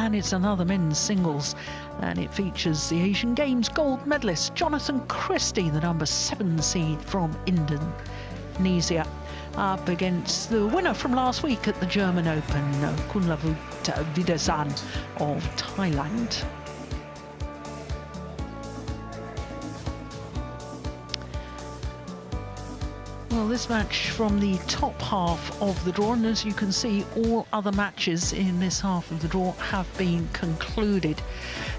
and it's another men's singles, and it features the Asian Games gold medalist Jonatan Christie, the number 7 seed from Indonesia, up against the winner from last week at the German Open, Kunlavut Vitidsarn of Thailand. Well, this match from the top half of the draw, and as you can see, all other matches in this half of the draw have been concluded.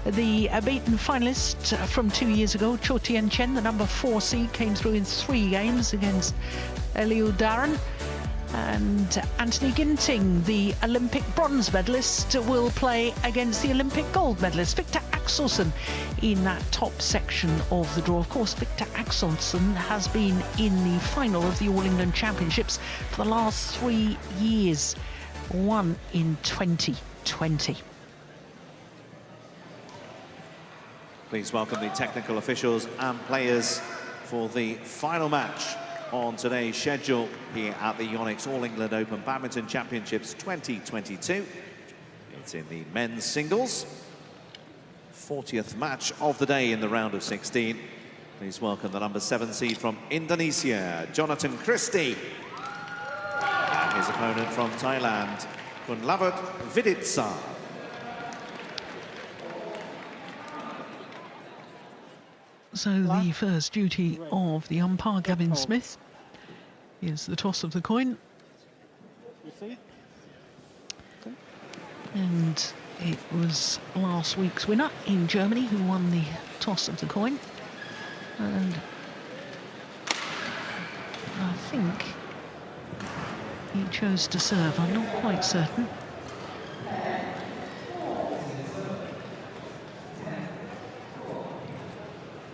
The beaten finalist from 2 years ago, Cho Tien Chen, the number 4 seed, came through in 3 games against Liu Darren. And Anthony Ginting, the Olympic bronze medalist, will play against the Olympic gold medalist Victor Axelsen in that top section of the draw. Of course, Victor Axelsen has been in the final of the All England Championships for the last 3 years, won in 2020. Please welcome the technical officials and players for the final match on today's schedule here at the YONEX All England Open Badminton Championships 2022. It's in the men's singles. 40th match of the day in the round of 16. Please welcome the number 7 seed from Indonesia, Jonatan Christie. And his opponent from Thailand, Kunlavut Vitidsarn. So the first duty of the umpire, Gavin Smith, is the toss of the coin. And it was last week's winner in Germany who won the toss of the coin. And I think he chose to serve, I'm not quite certain.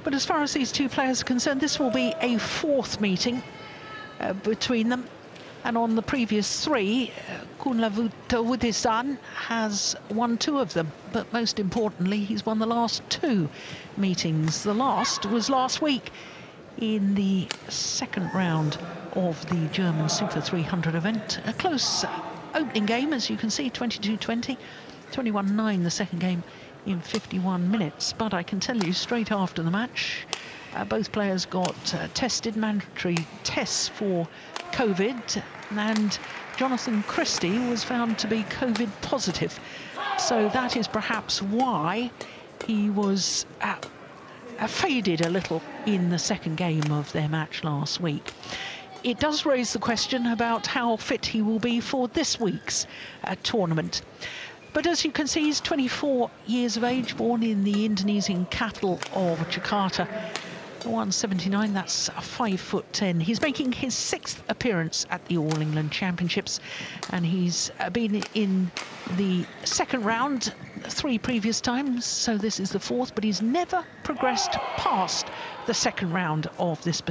But as far as these two players are concerned, this will be a 4th meeting between them. And on the previous 3, Kunlavut Vitidsarn has won 2 of them. But most importantly, he's won the last 2 meetings. The last was last week in the 2nd round of the German Super 300 event. A close opening game, as you can see, 22-20, 21-9 the second game in 51 minutes. But I can tell you straight after the match, both players got tested, mandatory tests for COVID, and Jonatan Christie was found to be COVID positive. So that is perhaps why he was faded a little in the second game of their match last week. It does raise the question about how fit he will be for this week's tournament. But as you can see, he's 24 years of age, born in the Indonesian capital of Jakarta. 179, that's 5'10". He's making his 6th appearance at the All England Championships, and he's been in the 2nd round 3 previous times, so this is the 4th, but he's never progressed past the 2nd round of this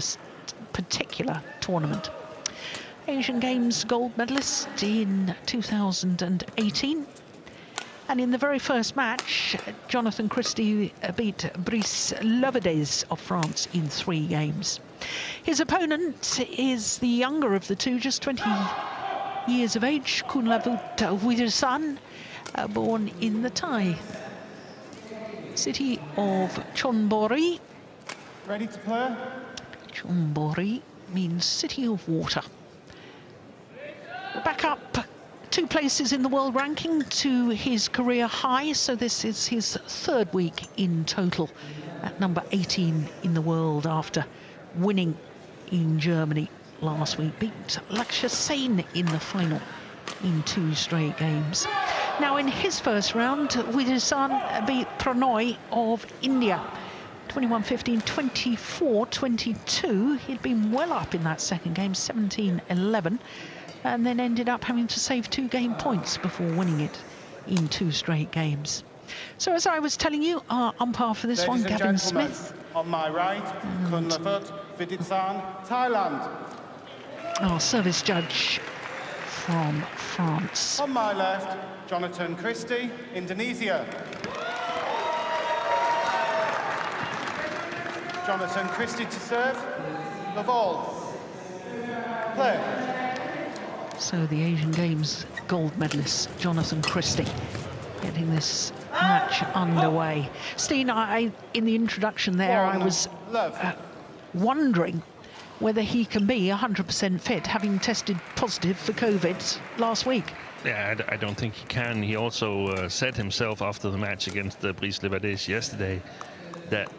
particular tournament. Asian Games gold medalist in 2018. And in the very first match, Jonatan Christie beat Brice Lovedes of France in 3 games. His opponent is the younger of the two, just 20 years of age, Kunlavut Vitidsarn, born in the Thai city of Chonburi. Ready to play? Chonburi means city of water. Back up 2 places in the world ranking to his career high, so this is his 3rd week in total at number 18 in the world after winning in Germany last week. Beat Lakshya Sen in the final in 2 straight games. Now in his first round, Vitidsarn beat Pranoy of India 21-15, 24-22. He'd been well up in that second game, 17-11. And then ended up having to save 2 game points before winning it in 2 straight games. So as I was telling you, our umpire for this one, Gavin Smith. On my right, Kunlavut Vitidsarn, Thailand. Our service judge from France. On my left, Jonatan Christie, Indonesia. Jonatan Christie to serve, the ball. Play. So the Asian Games gold medalist, Jonatan Christie, getting this match underway. Steen, in the introduction there, I was wondering whether he can be 100% fit, having tested positive for COVID last week. Yeah, I don't think he can. He also said himself after the match against Brice Levadès yesterday that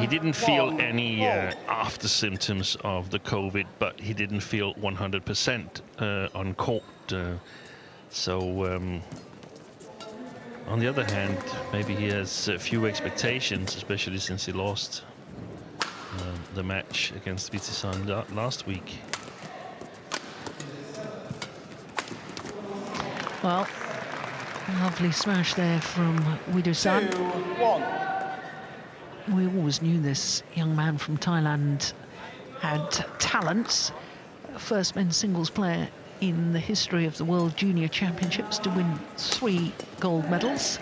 he didn't feel any after symptoms of the COVID, but he didn't feel 100% on court. On the other hand, maybe he has few expectations, especially since he lost the match against Vitidsarn last week. Well, lovely smash there from Vitidsarn. 2-1. We always knew this young man from Thailand had talents. First men's singles player in the history of the World Junior Championships to win 3 gold medals.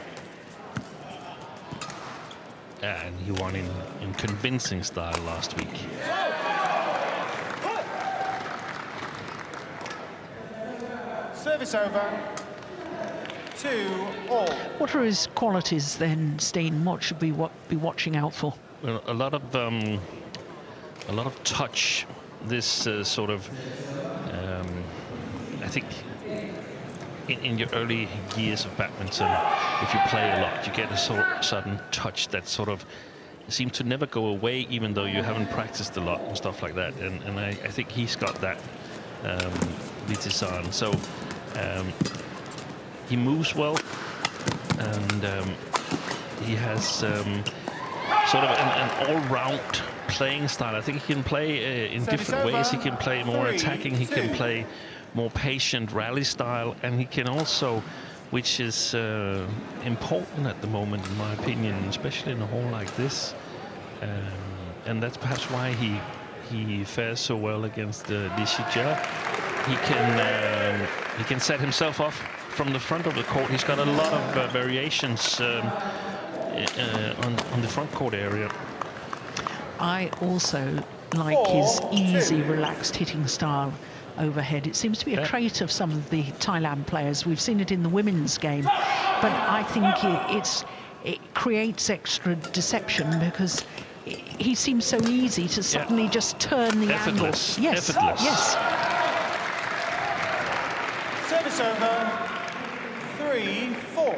And he won in convincing style last week. Service over. 2-all. What are his qualities then, Steen? What should we be watching out for? Well, a lot of touch. This sort of, I think, in your early years of badminton, if you play a lot, you get a sudden touch that sort of seems to never go away, even though you haven't practiced a lot and stuff like that. And I think he's got that, Vitidsarn. So he moves well, and he has sort of an all-round playing style. I think he can play in different ways. He can play more attacking, he can play more patient rally style, and he can also, which is important at the moment in my opinion, especially in a hall like this, and that's perhaps why he fares so well against Li Shijia. He can set himself off from the front of the court. He's got a lot of variations on the front court area. I also like his easy, relaxed hitting style overhead. It seems to be a trait of some of the Thailand players. We've seen it in the women's game, but I think it creates extra deception because he seems so easy to suddenly just turn the angle. Effortless. Yes, Effortless. yes. Service over. 3-4.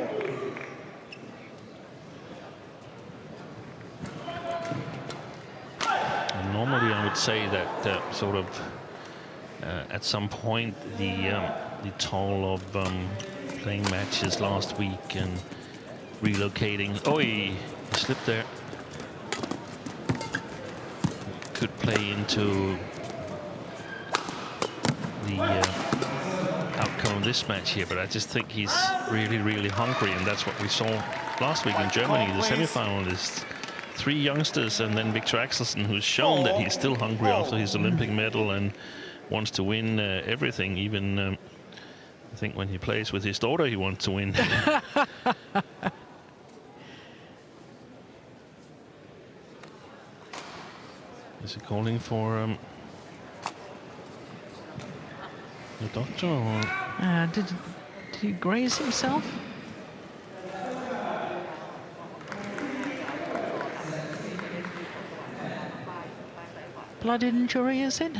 Normally, I would say that sort of at some point the toll of playing matches last week and relocating. Oh, he slipped there. Could play into the outcome of this match here, but I just think he's really, really hungry, and that's what we saw last week in Germany, the semi-finalists. 3 youngsters, and then Victor Axelsen, who's shown that he's still hungry after his Olympic medal and wants to win everything. Even I think when he plays with his daughter, he wants to win. Is he calling for the doctor? Or? Did he graze himself? Blood injury, is it?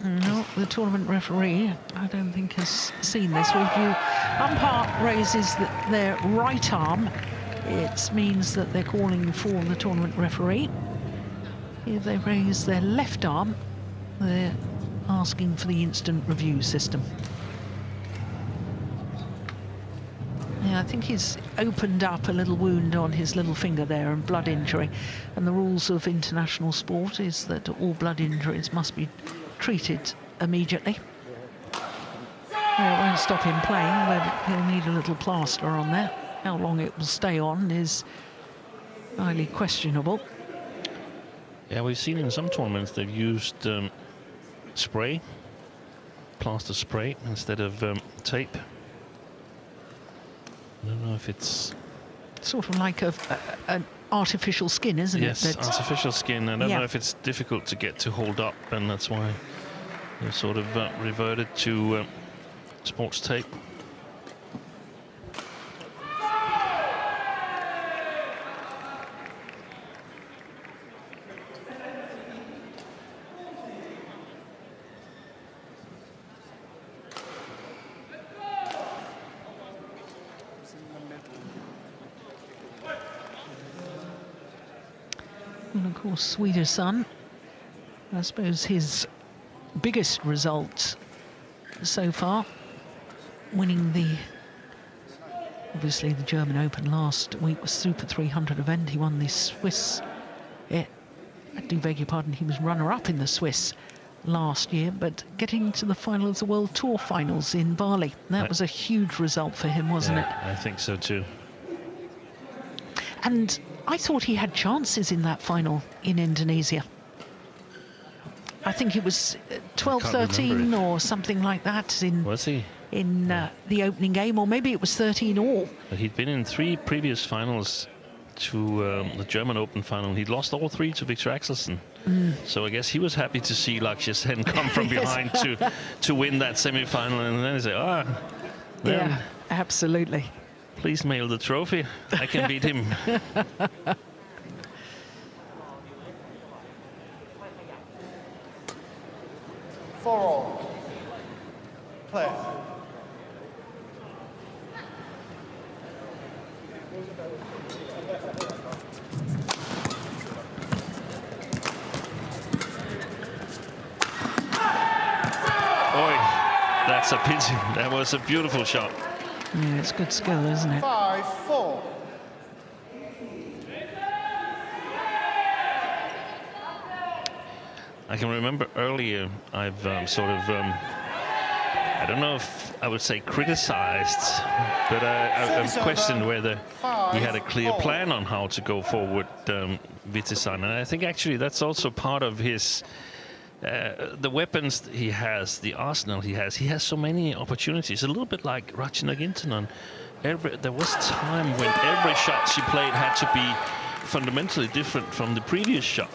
No, the tournament referee, I don't think, has seen this review. Umpire raises their right arm. It means that they're calling for the tournament referee. If they raise their left arm, they're asking for the instant review system. Yeah, I think he's opened up a little wound on his little finger there and blood injury. And the rules of international sport is that all blood injuries must be treated immediately. Well, it won't stop him playing, but he'll need a little plaster on there. How long it will stay on is highly questionable. Yeah, we've seen in some tournaments they've used spray, plaster spray, instead of tape. I don't know if it's sort of like an artificial skin, isn't it? Yes, artificial skin. I don't know if it's difficult to get to hold up, and that's why they sort of reverted to sports tape. And of course, Vitidsarn, I suppose his biggest result so far, winning obviously the German Open last week was Super 300 event. He won the Swiss, I do beg your pardon, he was runner-up in the Swiss last year, but getting to the final of the World Tour finals in Bali, that was a huge result for him, wasn't it? I think so too. And I thought he had chances in that final in Indonesia. I think it was 12-13 or something like that Was he? in the opening game, or maybe it was 13 all. But he'd been in 3 previous finals to the German Open final. He'd lost all 3 to Victor Axelsen. So I guess he was happy to see Lakshya Sen come from behind to win that semi-final, and then he said, Yeah, absolutely. Please mail the trophy. I can beat him. 4-all. Play. That's a pity. That was a beautiful shot. Yeah, it's good skill, isn't it? 5-4. I can remember earlier I've I don't know if I would say criticized, but I've questioned whether he had a clear plan on how to go forward, Vitidsarn. And I think actually that's also part of his the weapons he has, the arsenal he has. He has so many opportunities, a little bit like Ratchanok. There was time when every shot she played had to be fundamentally different from the previous shot.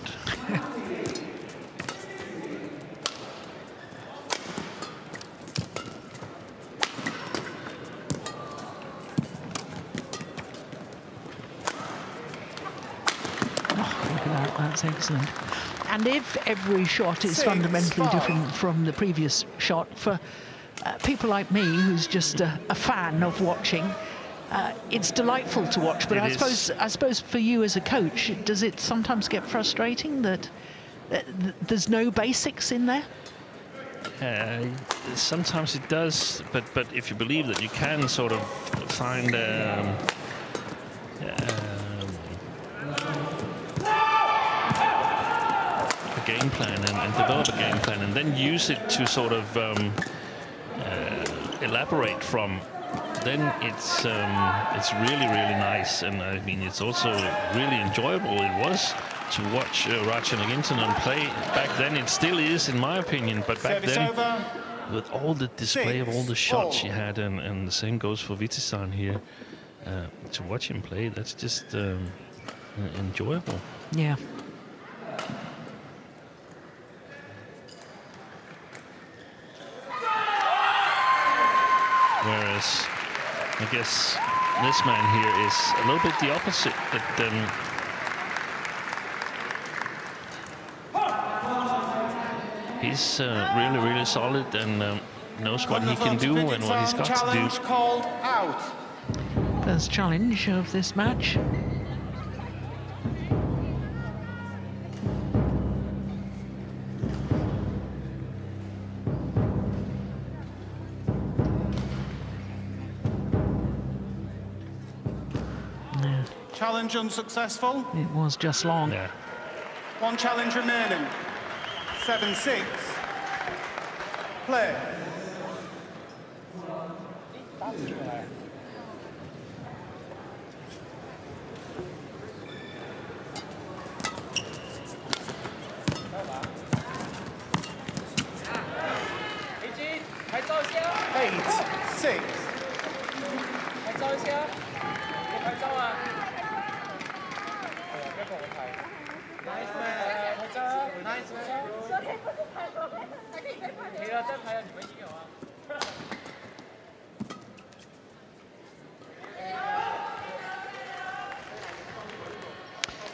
That's excellent. And if every shot is fundamentally different from the previous shot, for people like me, who's just a fan of watching, it's delightful to watch. But I suppose for you as a coach, does it sometimes get frustrating that there's no basics in there? Sometimes it does, but if you believe that you can sort of find a game plan and develop a game plan and then use it to sort of elaborate from, then it's really nice. And I mean, it's also really enjoyable. It was to watch Ratchanok play back then. It still is, in my opinion, but back then with all the display of all the shots she had, and the same goes for Vitidsarn here, to watch him play, that's just enjoyable. Yeah. Whereas, I guess this man here is a little bit the opposite. But he's really solid and knows what he can do and what he's got to do. Called out. First challenge of this match. Challenge unsuccessful. It was just long. Yeah. One challenge remaining. 7-6. Play.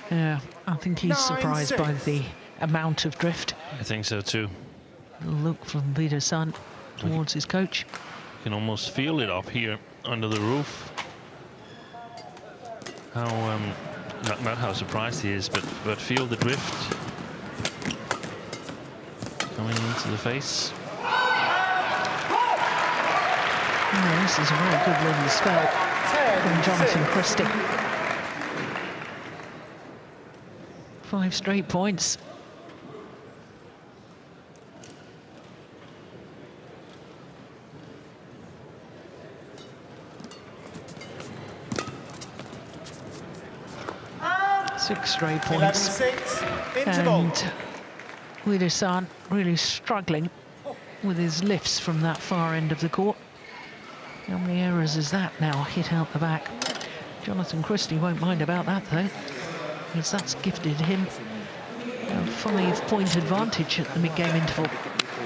Yeah, I think he's surprised by the amount of drift. I think so too. Look from Vitidsarn towards his coach. You can almost feel it up here under the roof. How not how surprised he is, but feel the drift coming into the face. Oh, this is a very good little spell from Jonatan Christie. 5 straight points. Six straight points. 11-6, interval. And Vitidsarn really struggling with his lifts from that far end of the court. How many errors is that now? Hit out the back. Jonatan Christie won't mind about that though, because that's gifted him a 5-point advantage at the mid-game interval.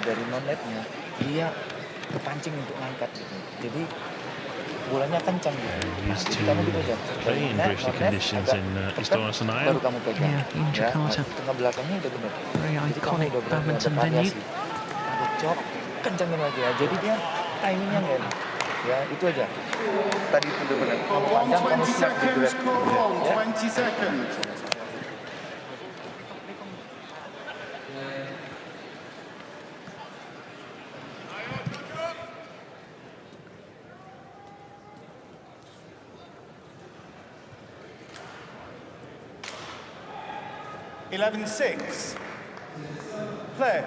Dari non-netnya, dia kepancing untuk ngangkat gitu. Jadi bolanya kencang gitu. Used to play in drifty conditions in Estonia. Baru kamu pegang. Yeah, in Jakarta. Tengah belakangnya udah benar. Very Jadi kamu iconic udah benar badminton ada venue. variasi. Ada chop, kencangin lagi ya. Jadi dia timingnya nggak enak. Ya itu aja. Tadi itu udah benar. Kamu panjang, kamu 20 snap gitu seconds, ya. call on, Ya. 20 seconds. (11-6). Play.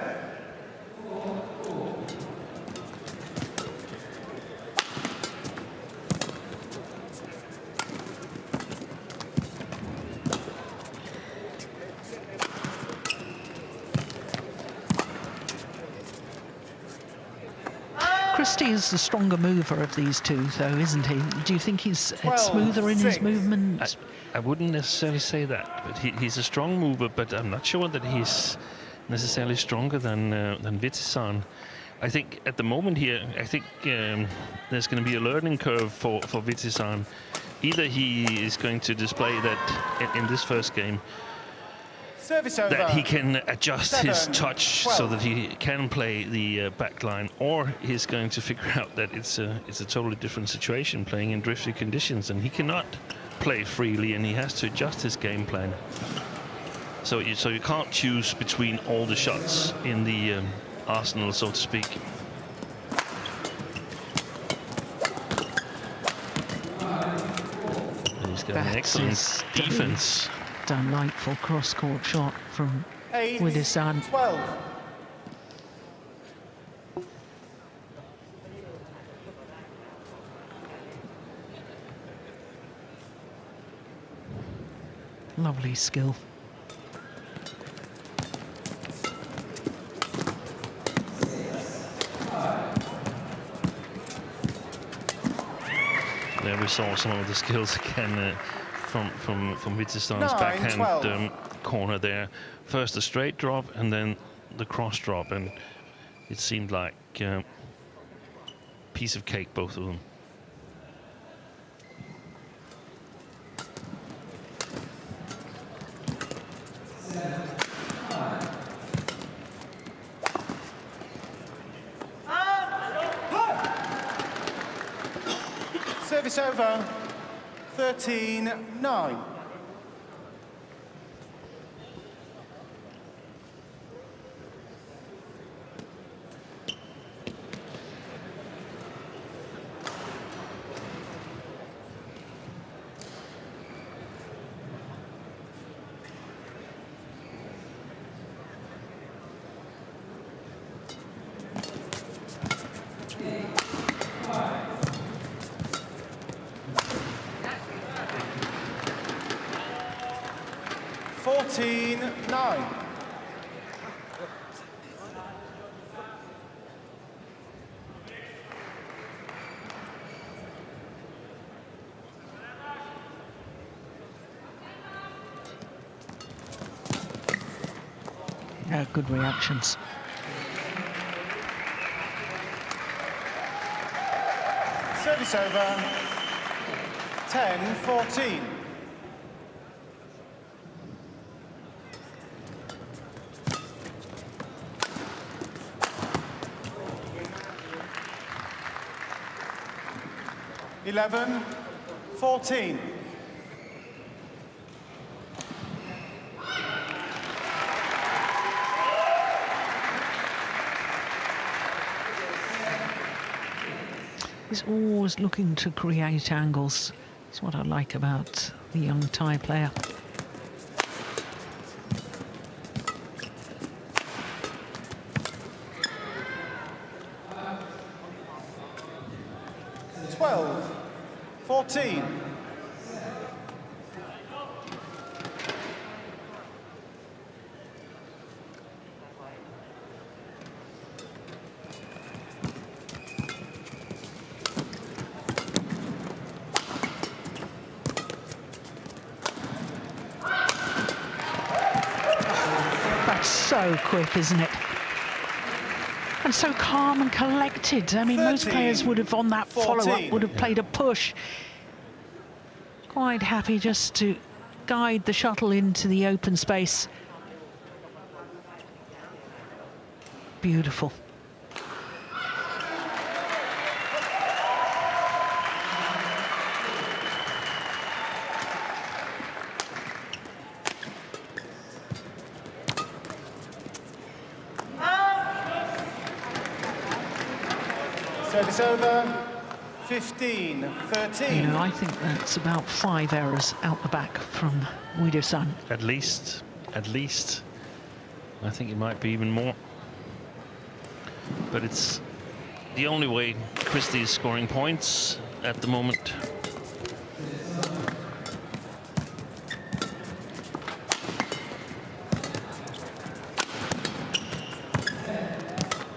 Christie is the stronger mover of these two, though, isn't he? Do you think he's smoother in his 12-6. movement? I wouldn't necessarily say that, but he's a strong mover, but I'm not sure that he's necessarily stronger than Vitidsarn. I think at the moment here, I think there's going to be a learning curve for Vitidsarn. Either he is going to display that in this first game, Service over. that he can adjust his 7, touch 12. so that he can play the back line, or he's going to figure out that it's a totally different situation playing in drifty conditions, and he cannot play freely, and he has to adjust his game plan. So you can't choose between all the shots in the arsenal, so to speak. And he's got an That excellent is defense. Delightful cross-court shot from 8, Vitidsarn. 12. Lovely skill. There we saw some of the skills again from Vitidsarn's 9, backhand 12. corner there. First a straight drop and then the cross drop, and it seemed like piece of cake, both of them. Service over. 13-9. Good reactions. Service over. 10-14. 11-14. He's always looking to create angles. That's what I like about the young Thai player. So quick, isn't it? And so calm and collected. I mean, most players would have, on that follow-up, would have played a push. Quite happy just to guide the shuttle into the open space. Beautiful. Service over, 15-13. You know, I think that's about 5 errors out the back from Vitidsarn. At least. I think it might be even more. But it's the only way Christie is scoring points at the moment.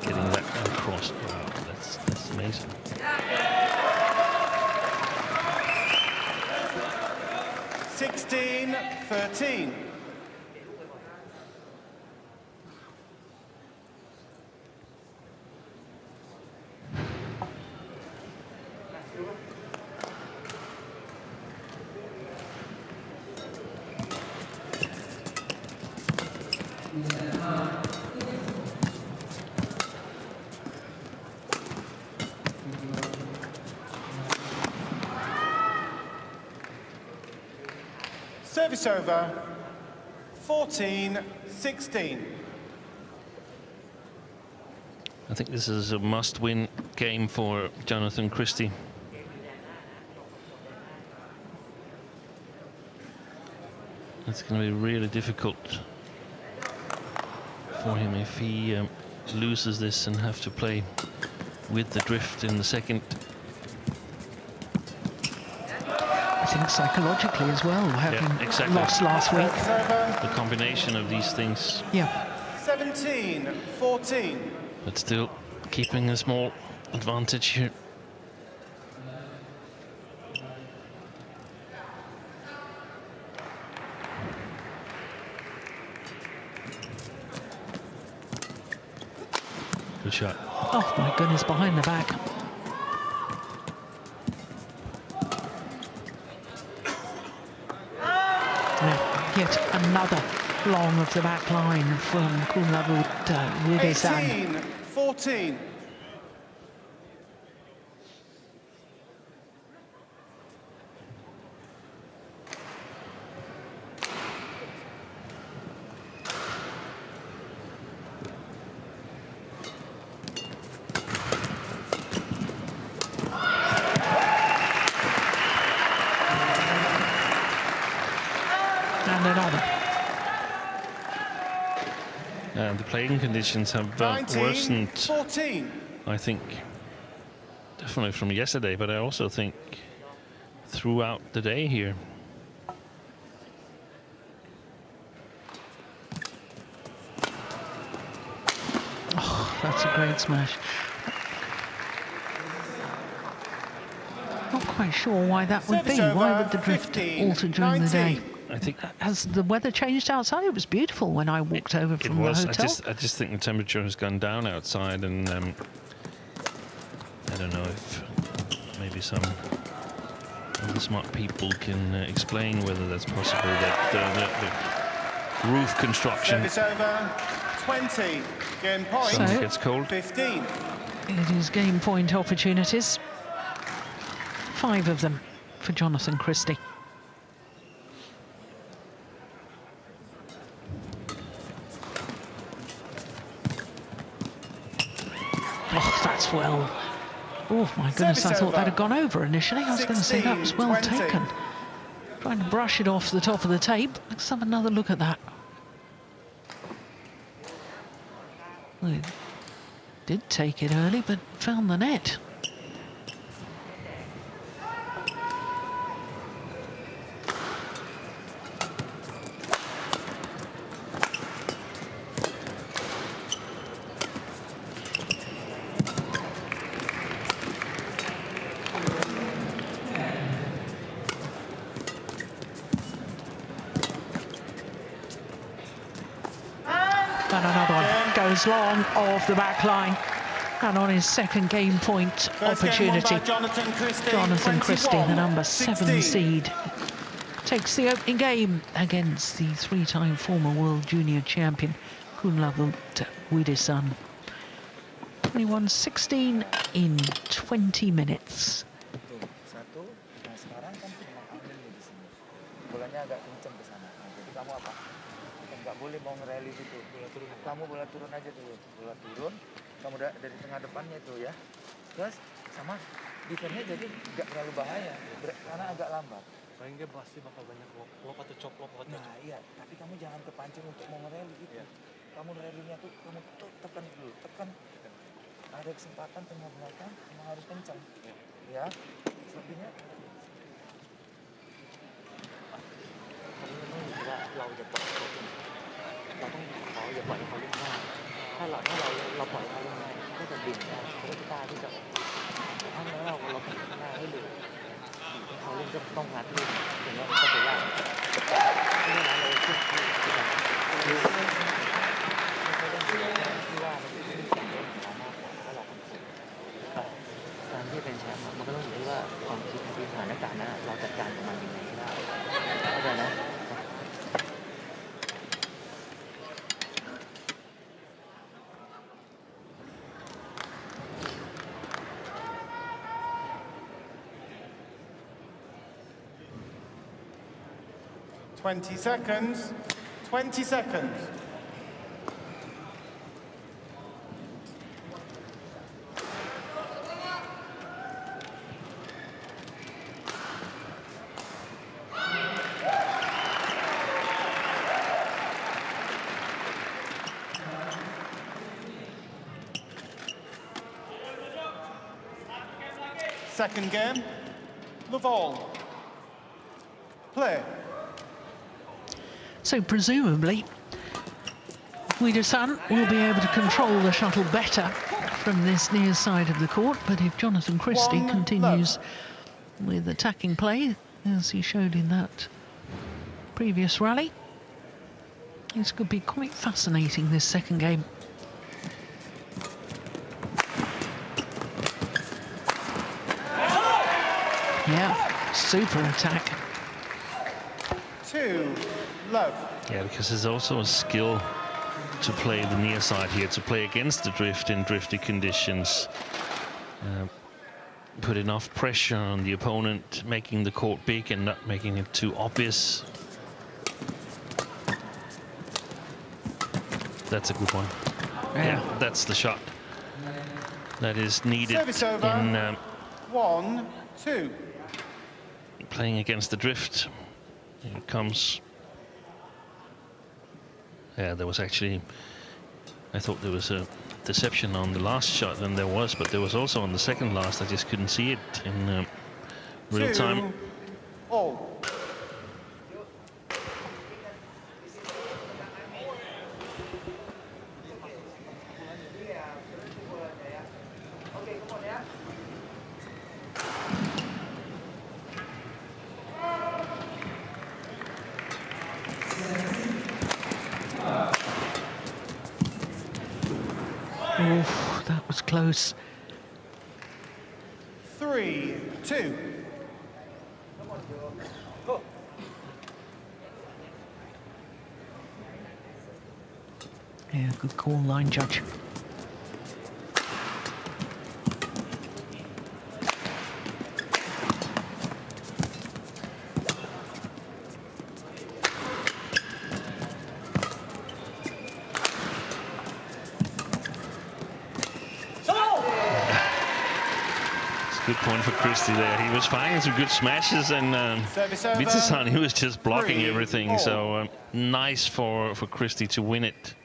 Getting that across. Wow, that's amazing. $16-13. Service over, 14-16. I think this is a must-win game for Jonatan Christie. It's going to be really difficult for him if he loses this and have to play with the drift in the second. I think psychologically as well, having exactly. lost last week. The combination of these things. Yeah. 17-14. But still keeping a small advantage here. Good shot. Oh my goodness, behind the back. Yet another long of the back line from Kunlavut Vitidsarn. 18-14. And the playing conditions have worsened, 14. I think, definitely from yesterday, but I also think throughout the day here. Oh, that's a great smash. Not quite sure why that would be. Why would the drift alter during the day? I think has the weather changed outside? It was beautiful when I walked over from the hotel. I just think the temperature has gone down outside, and I don't know if maybe some of the smart people can explain whether that's possible. That the roof construction. Service over, 20. Game point. So it gets cold. 15. It is game point opportunities 5 of them for Jonatan Christie. Oh, that's well. Oh, my goodness, I thought that had gone over initially. I was going to say that was well taken. Trying to brush it off the top of the tape. Let's have another look at that. Well, it did take it early, but found the net. And another one goes long off the back line, and on his second game point opportunity, Jonatan Christie, the number 7 seed, takes the opening game against the 3-time former world junior champion Kunlavut Vitidsarn. 21-16 in 20 minutes. Satu, nah sekarang kan memang anginnya di sini. Bolanya agak kenceng ke sana. Nah, jadi kamu apa? Nggak boleh mau ngerally gitu. Bola turun. Kamu bola turun aja dulu. Bola turun. Kamu dari tengah depannya itu ya. Terus sama defense-nya jadi nggak terlalu bahaya karena agak lambat. Paling dia pasti bakal banyak lop atau coplop atau Nah iya, tapi kamu jangan kepancing untuk mau ngerally gitu. Ya. Kamu rally-nya tuh kamu tekan dulu, tekan. Ada kesempatan tengah belakang, kamu harus kencang. Ya, selebihnya. เราจะปล่อยเราต้องเขาอย่าปล่อยให้เขาเล่นง่ายถ้าเราปล่อยเขาเล่นง่ายก็จะดึงได้เขาก็จะกล้าที่จะถ้าเราปล่อยง่ายให้ดึงเขาเล่นก็ต้องงัดลูกอย่างนี้ก็จะยากไม่ได้เราคิดที่ว่ามันจะมีการเล่นของมากกว่าถ้าเราการที่เป็นแชมป์มันก็ต้องอยู่ที่ว่าความคิดในสถานการณ์นั้นเราจัดการกับมันยังไงได้เข้าใจนะ 20 seconds. 20 seconds. Second game. Laval. Play. So presumably, Vitidsarn will be able to control the shuttle better from this near side of the court, but if Jonatan Christie continues with attacking play, as he showed in that previous rally, this could be quite fascinating, this second game. Yeah, super attack. 2 love. Yeah, because there's also a skill to play the near side here, to play against the drift in drifty conditions. Put enough pressure on the opponent, making the court big and not making it too obvious. That's a good one. Yeah, that's the shot that is needed in 1-2. playing against the drift. Here it comes. Yeah, there was actually, I thought there was a deception on the last shot, and there was, but there was also on the second last. I just couldn't see it in real time. 2-all. Oh, that was close. 3-2. Yeah, good call, line judge. point for Christie there. He was finding some good smashes, and Vitidsarn, he was just blocking everything. So nice for Christie to win it.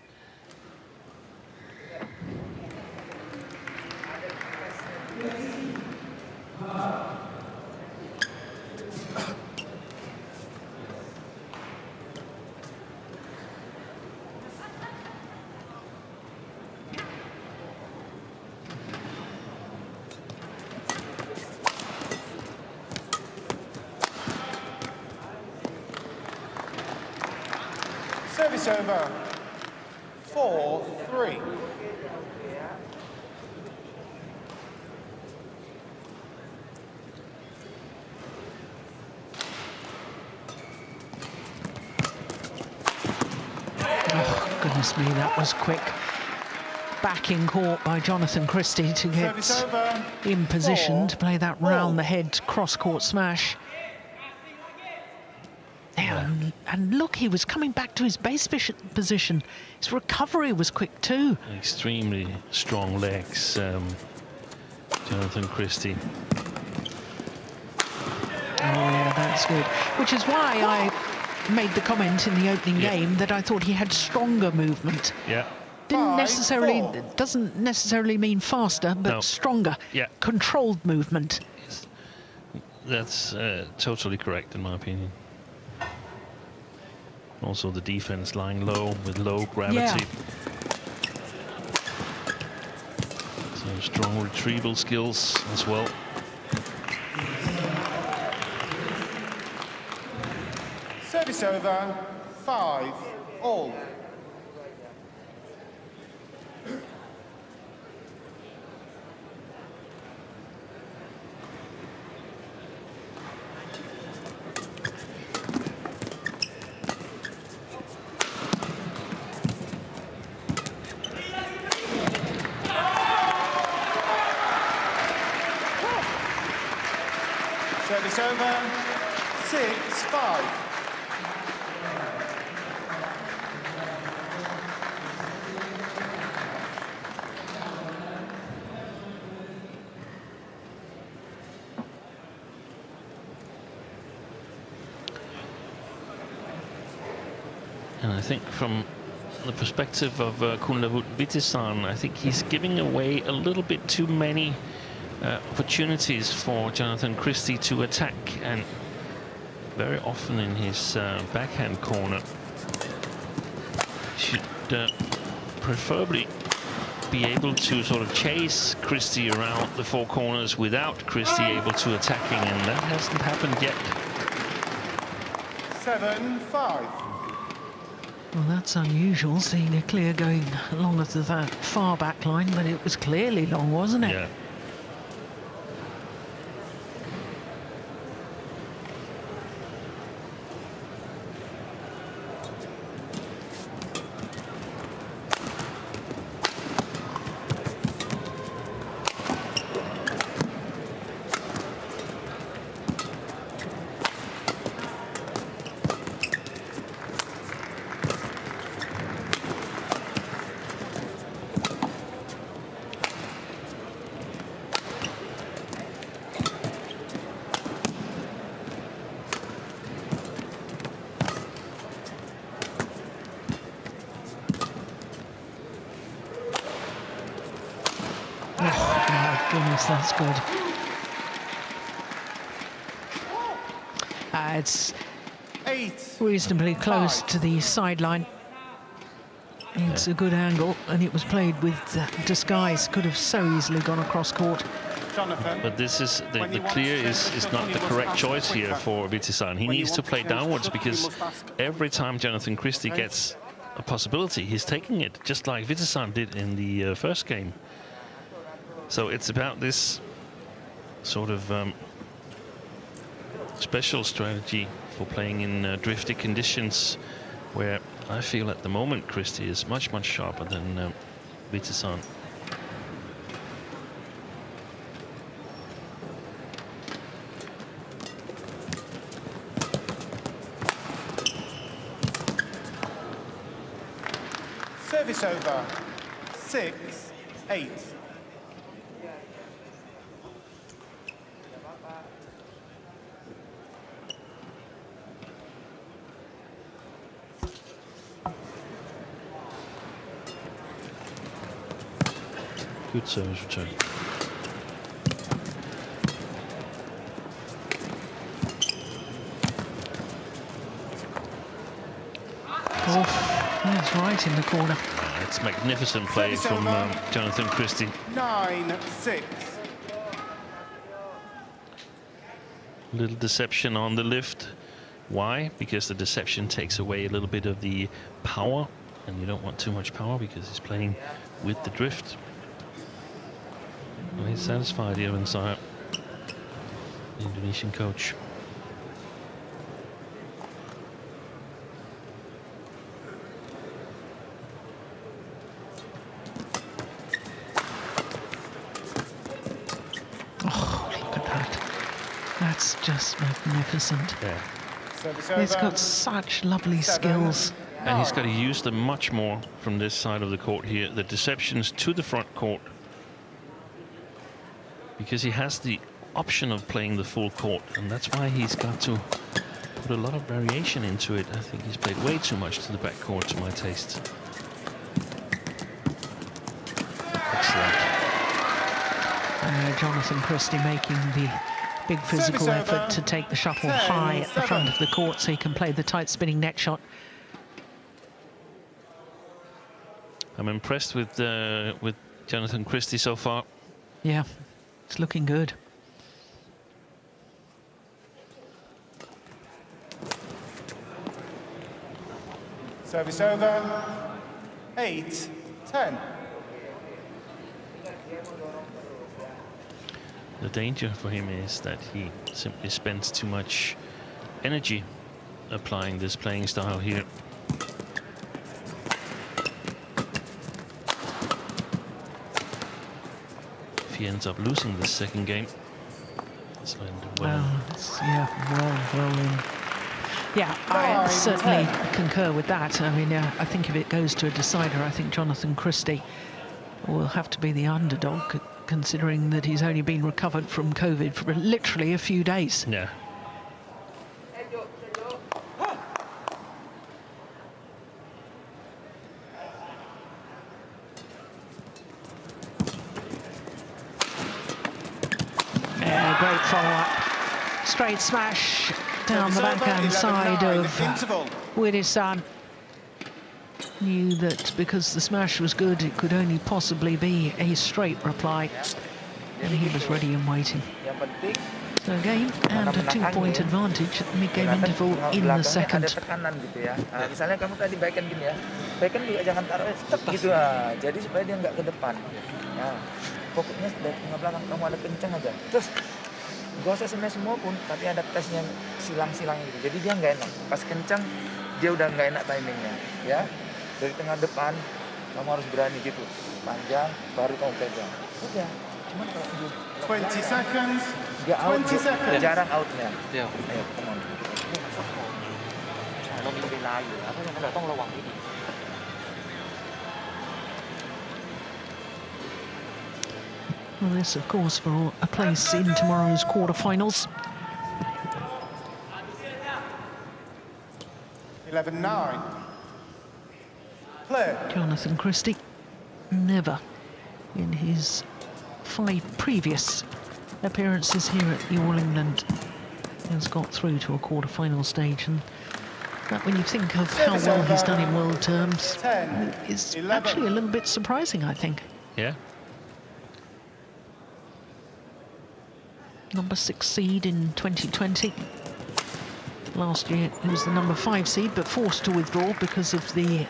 Service over. 4-3. Oh, goodness me, that was quick. Back in court by Jonatan Christie to get in position to play that round the head cross-court smash. And look, he was coming back to his base position. His recovery was quick too. Extremely strong legs, Jonatan Christie. Oh yeah, that's good. Which is why I made the comment in the opening game that I thought he had stronger movement. Yeah. Doesn't necessarily mean faster, but stronger. Yeah. Controlled movement. That's totally correct in my opinion. Also the defense lying low with low gravity. Yeah. So strong retrieval skills as well. Service over. 5-all. Service over. 6-5. And I think from the perspective of Kunlavut Vitidsarn, I think he's giving away a little bit too many opportunities for Jonatan Christie to attack, and very often in his backhand corner should preferably be able to sort of chase Christie around the four corners without Christie able to attacking, and that hasn't happened yet. 7-5. Well, that's unusual, seeing a clear going along to that far back line, but it was clearly long, wasn't it? Yeah. Goodness, that's good. It's 8. reasonably close to the sideline. It's a good angle, and it was played with disguise. Could have so easily gone across court. Jonathan. But this is the clear is not the correct choice here for Vitidsarn. He needs to play downwards, because every time Jonatan Christie gets a possibility, he's taking it, just like Vitidsarn did in the first game. So it's about this sort of special strategy for playing in drifty conditions, where I feel at the moment Christie is much sharper than Vitidsarn. Service over. 6-8. Good service return. Oh, that's right in the corner. It's magnificent play from Jonatan Christie. 9-6. Little deception on the lift. Why? Because the deception takes away a little bit of the power, and you don't want too much power because he's playing with the drift. Well, he's satisfied here inside. The Indonesian coach. That's just magnificent. Yeah. He's got such lovely skills. And he's got to use them much more from this side of the court here. The deceptions to the front court. Because he has the option of playing the full court. And that's why he's got to put a lot of variation into it. I think he's played way too much to the back court to my taste. Excellent. Jonatan Christie making the big physical effort to take the shuttle high at the front of the court so he can play the tight spinning net shot. I'm impressed with Jonatan Christie so far. Yeah, it's looking good. Service over. 8-10. The danger for him is that he simply spends too much energy applying this playing style here. If he ends up losing this second game, it's well. Well in. Yeah, I certainly concur with that. I mean, I think if it goes to a decider, I think Jonatan Christie will have to be the underdog, considering that he's only been recovered from COVID for literally a few days. Yeah. Great follow-up. Straight smash down the backhand side of Vitidsarn. Knew that because the smash was good, it could only possibly be a straight reply. And he was ready and waiting. So again, and a 2-point advantage at the mid-game interval in the second. Misalnya kamu tadi backhand gini ya, backhand juga jangan taruh step gitu lah. Jadi supaya dia nggak ke depan. Ya, fokusnya dari tengah belakang kamu ada kencang aja. Terus gak usah smash semua pun, tapi ada tesnya silang-silang gitu. Jadi dia nggak enak. Pas kencang dia udah nggak enak timingnya. Ya, dari tengah depan kamu harus berani gitu. Panjang, baru kamu pegang. Udah. Cuman kalau 20 seconds. dia out, 20 seconds. jarang outnya. Yeah. Ayo, come on. เรามีเวลาอยู่แล้วเพราะฉะนั้นเราต้องระวังให้ดี Well, this, of course, for a place in tomorrow's quarterfinals. 11-9. Play. Jonatan Christie, never in his 5 previous appearances here at the All England has got through to a quarter-final stage, and that, when you think of how well he's done in world terms, is actually a little bit surprising, I think. Yeah. Number 6 seed in 2020. Last year he was the number 5 seed, but forced to withdraw because of the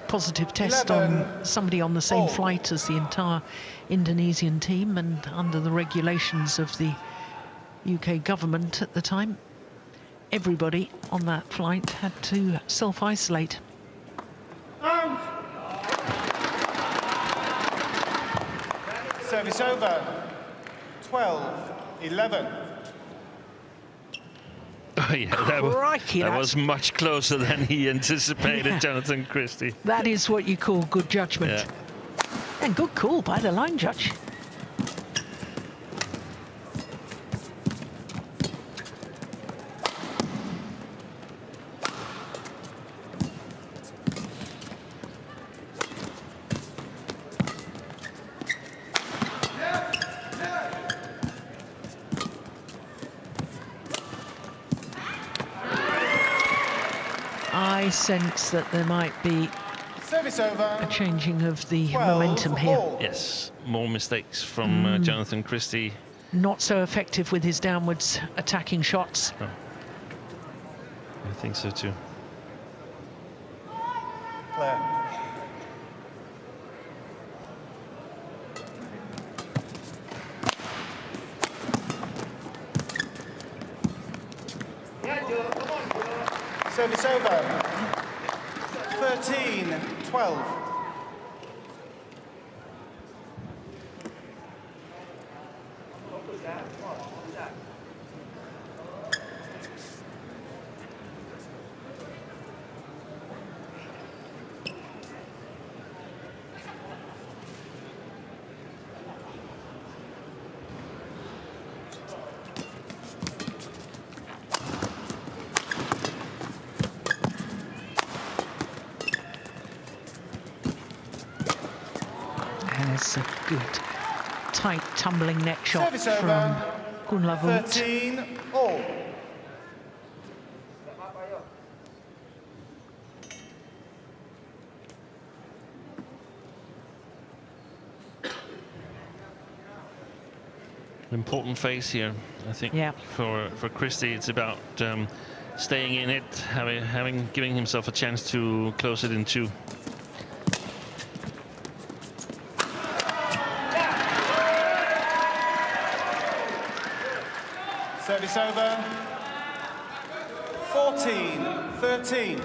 positive test on somebody on the same flight as the entire Indonesian team, and under the regulations of the UK government at the time, everybody on that flight had to self-isolate. Service over. 12-11. Oh, yeah, that was much closer than he anticipated, Jonatan Christie. That is what you call good judgment. Yeah. And good call by the line judge. I sense that there might be Service over. a changing of the 12 momentum here. all. Yes, more mistakes from Jonatan Christie. Not so effective with his downwards attacking shots. Oh. I think so too. Clear. Service over. 13-12. There's a good, tight, tumbling neck shot Service from over. Kunlavut. 13 all. An important phase here, I think. Yeah. For Christie, it's about staying in it, giving himself a chance to close it in 2. Service over. 14-13.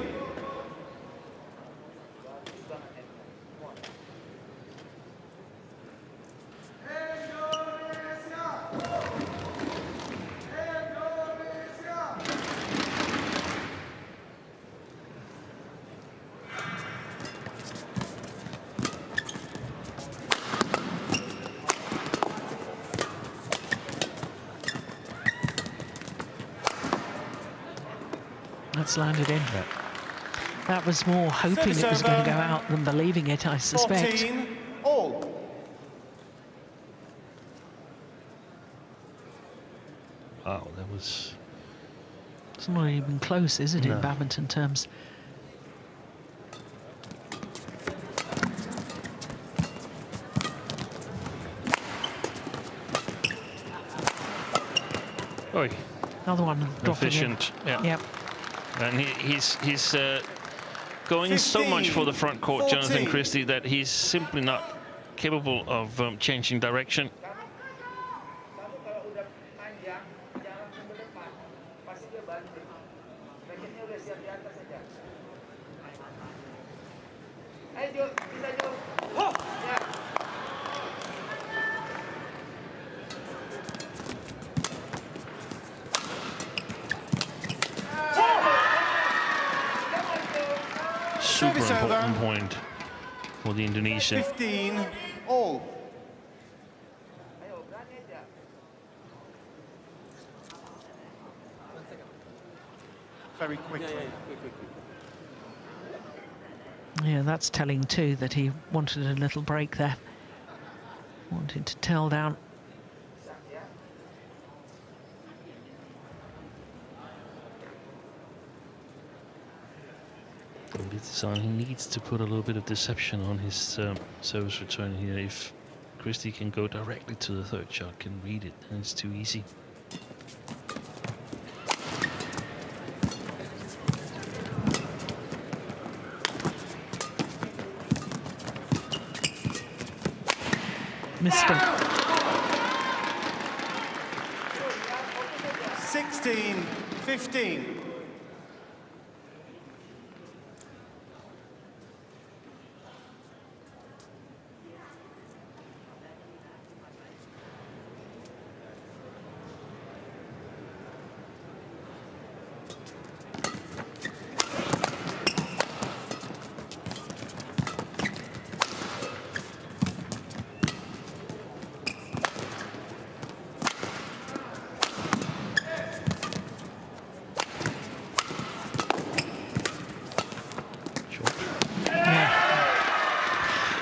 That's landed in. That was more hoping it was going to go out than believing it, I suspect. 14 all. Wow, that was... It's not even close, is it, No. in badminton terms? Oi, Another one dropping efficient. in. Yeah. Yep. And he's going so much for the front court, 14. Jonatan Christie, that he's simply not capable of changing direction. Super Service over. important point for the Indonesian. 15 all. Very quickly. Yeah, that's telling too that he wanted a little break there. Wanted to tail down. Vitidsarn, he needs to put a little bit of deception on his service return here. If Christie can go directly to the third shot, can read it, and it's too easy. Missed him. 16-15.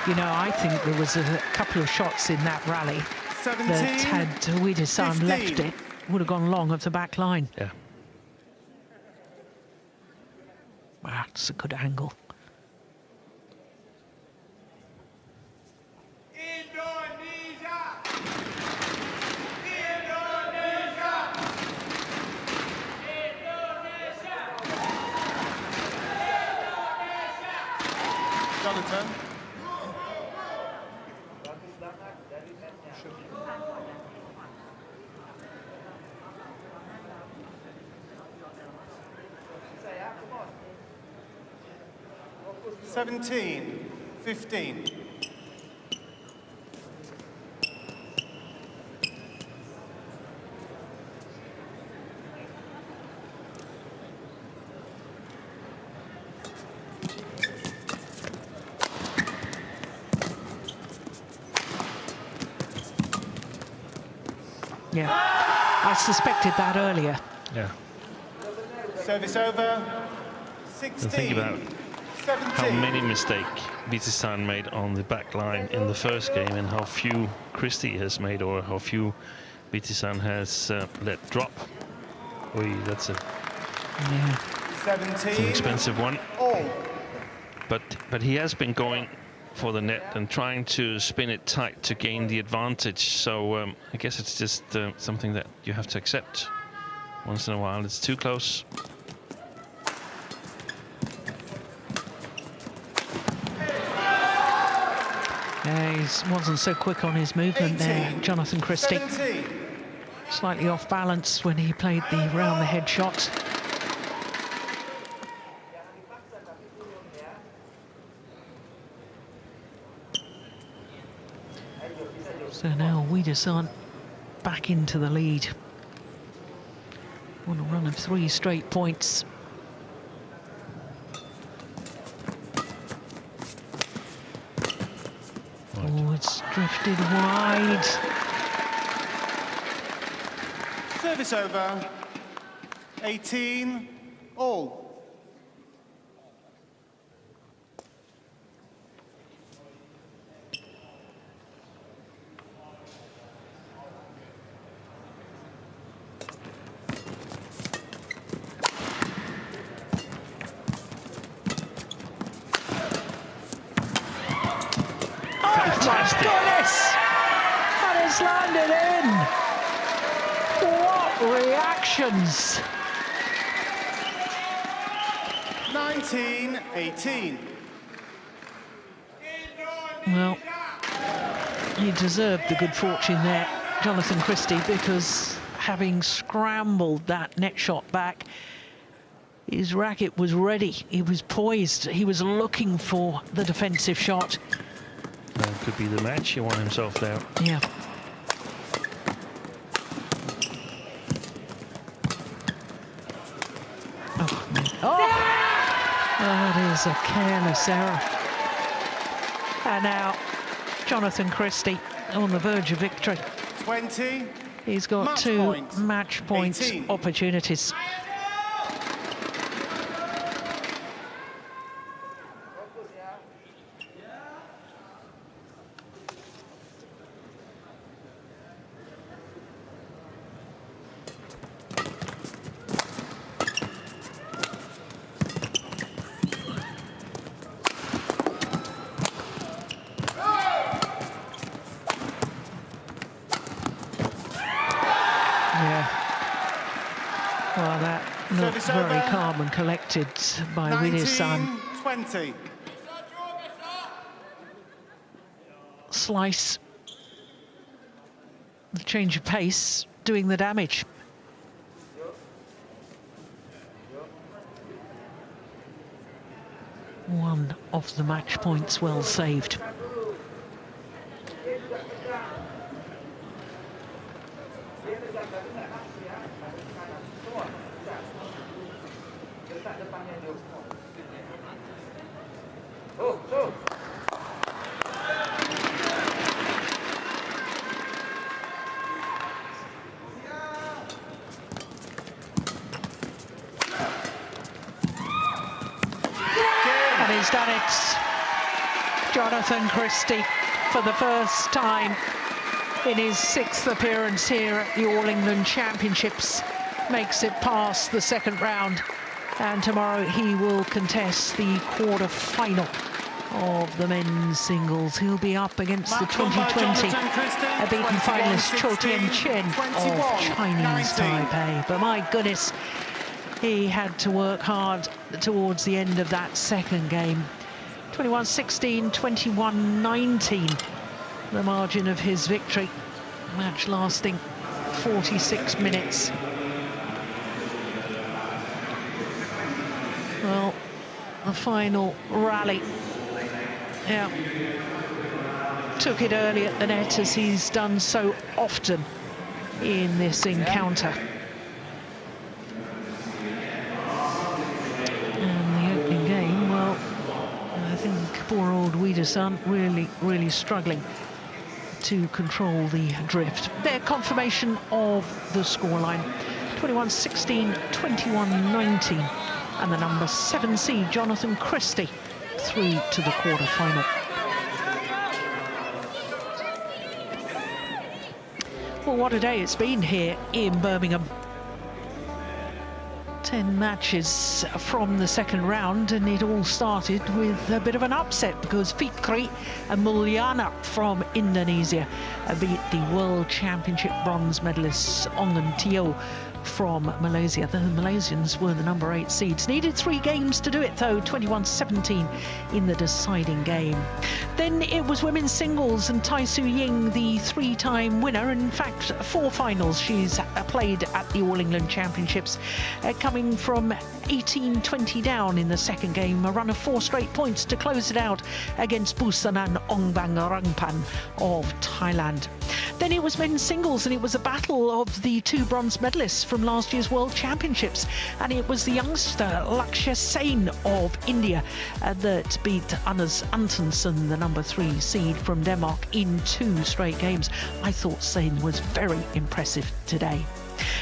You know, I think there was a couple of shots in that rally 17, that had Vitidsarn 15. left it, would have gone long of the back line. Yeah. Wow. It's a good angle. Jonatan. Seventeen, 15. Yeah, I suspected that earlier. Yeah. Service over. 16. Think about 17. how many mistakes Vitidsarn made on the back line in the first game and how few Christie has made, or how few Vitidsarn has let drop. That's an 17. expensive one. All. But he has been going for the net and trying to spin it tight to gain the advantage. So I guess it's just something that you have to accept once in a while. It's too close. He wasn't so quick on his movement there, Jonatan Christie. 17. Slightly off balance when he played the round the head shot. So now Vitidsarn back into the lead. On a run of 3 straight points. Oh, it's drifted wide. Service over. 18. All. Fantastic. My goodness! And it's landed in. What reactions! 19, 18. Well, he deserved the good fortune there, Jonatan Christie, because having scrambled that net shot back, his racket was ready. He was poised. He was looking for the defensive shot. That could be the match. He won himself there. Yeah. That is a careless error. And now Jonatan Christie on the verge of victory. 20. He's got Match 2 point. match point 18. opportunities. Well, that looked very calm and collected by Vitidsarn. 20. Slice. The change of pace doing the damage. One of the match points well saved. And he's done it. Jonatan Christie, for the first time in his 6th appearance here at the All England Championships, makes it past the second round And tomorrow he will contest the quarter-final of the men's singles. He'll be up against the 2020 beaten finalist Cho Tian-chen of Chinese Taipei. But my goodness, he had to work hard towards the end of that second game. 21-16, 21-19, the margin of his victory. Match lasting 46 minutes. Well, the final rally, yeah, took it early at the net, as he's done so often in this encounter. And the opening game, well, I think poor old Vitidsarn really struggling to control the drift. Their confirmation of the scoreline, 21-16, 21-19. And the number 7 seed, Jonatan Christie, through to the quarter-final. Well, what a day it's been here in Birmingham. 10 matches from the second round, and it all started with a bit of an upset because Fikri Mulyana from Indonesia beat the World Championship bronze medalists Ongen Teo from Malaysia. The Malaysians were the number 8 seeds. Needed 3 games to do it though, 21-17 in the deciding game. Then it was women's singles, and Tai Su Ying, the 3-time winner, in fact 4 finals she's played at the All England Championships, coming from 18-20 down in the second game, a run of 4 straight points to close it out against Busanan Ongbang of Thailand. Then it was men's singles, and it was a battle of the 2 bronze medalists from last year's World Championships, and it was the youngster Lakshya Sen of India that beat Anders Antonsen, the number 3 seed from Denmark, in 2 straight games. I thought Sen was very impressive today.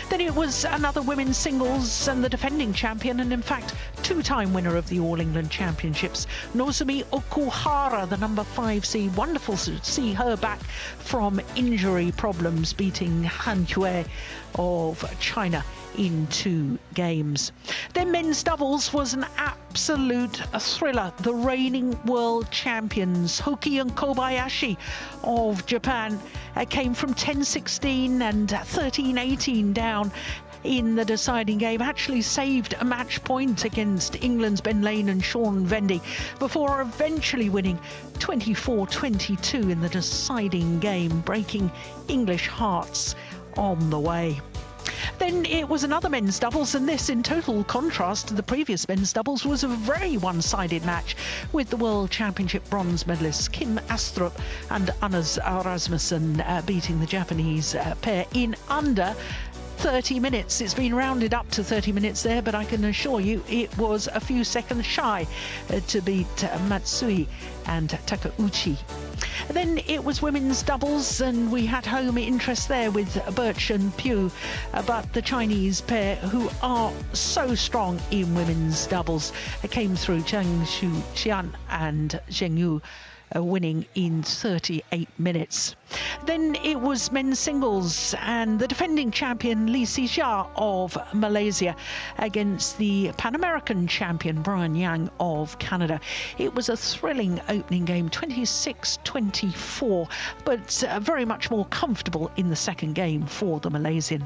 Then it was another women's singles, and the defending champion, and in fact 2-time winner of the All England Championships, Nozomi Okuhara, the number 5 seed. Wonderful to see her back from injury problems, beating Han Yue of China in 2 games. Then men's doubles was an absolute thriller. The reigning world champions Hoki and Kobayashi of Japan came from 10-16 and 13-18 down in the deciding game, actually saved a match point against England's Ben Lane and Sean Vendy before eventually winning 24-22 in the deciding game, breaking English hearts on the way. Then it was another men's doubles, and this, in total contrast to the previous men's doubles, was a very one-sided match, with the World Championship bronze medalists Kim Astrup and Anders Rasmussen beating the Japanese pair in under 30 minutes. It's been rounded up to 30 minutes there, but I can assure you it was a few seconds shy to beat Matsui and Takeuchi. Then it was women's doubles, and we had home interest there with Birch and Pugh, but the Chinese pair, who are so strong in women's doubles, came through, Chang Shu Qian and Zheng Yu, winning in 38 minutes. Then it was men's singles, and the defending champion Lee Si-jia of Malaysia against the Pan American champion Brian Yang of Canada. It was a thrilling opening game, 26-24, but very much more comfortable in the second game for the Malaysian.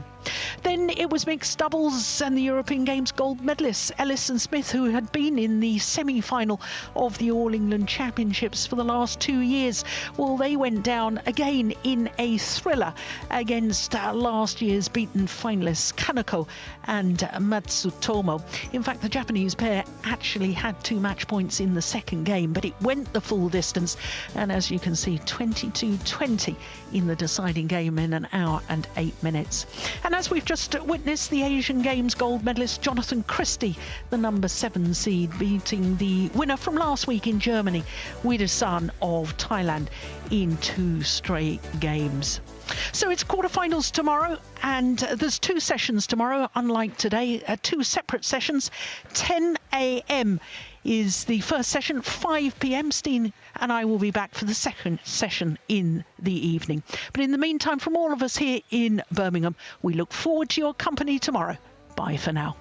Then it was mixed doubles, and the European Games gold medalists Ellis and Smith, who had been in the semi-final of the All England Championships for the last 2 years, well, they went down again in a thriller against last year's beaten finalists Kaneko and Matsutomo. In fact, the Japanese pair actually had 2 match points in the second game, but it went the full distance, and as you can see, 22-20 in the deciding game in an hour and 8 minutes. And as we've just witnessed, the Asian Games gold medalist Jonatan Christie, the number 7 seed, beating the winner from last week in Germany, Vitidsarn of Thailand, in 2 straight games. So it's quarterfinals tomorrow, and there's 2 sessions tomorrow, unlike today, 2 separate sessions. 10 a.m. is the first session, 5 p.m. Steen and I will be back for the second session in the evening. But in the meantime, from all of us here in Birmingham, we look forward to your company tomorrow. Bye for now.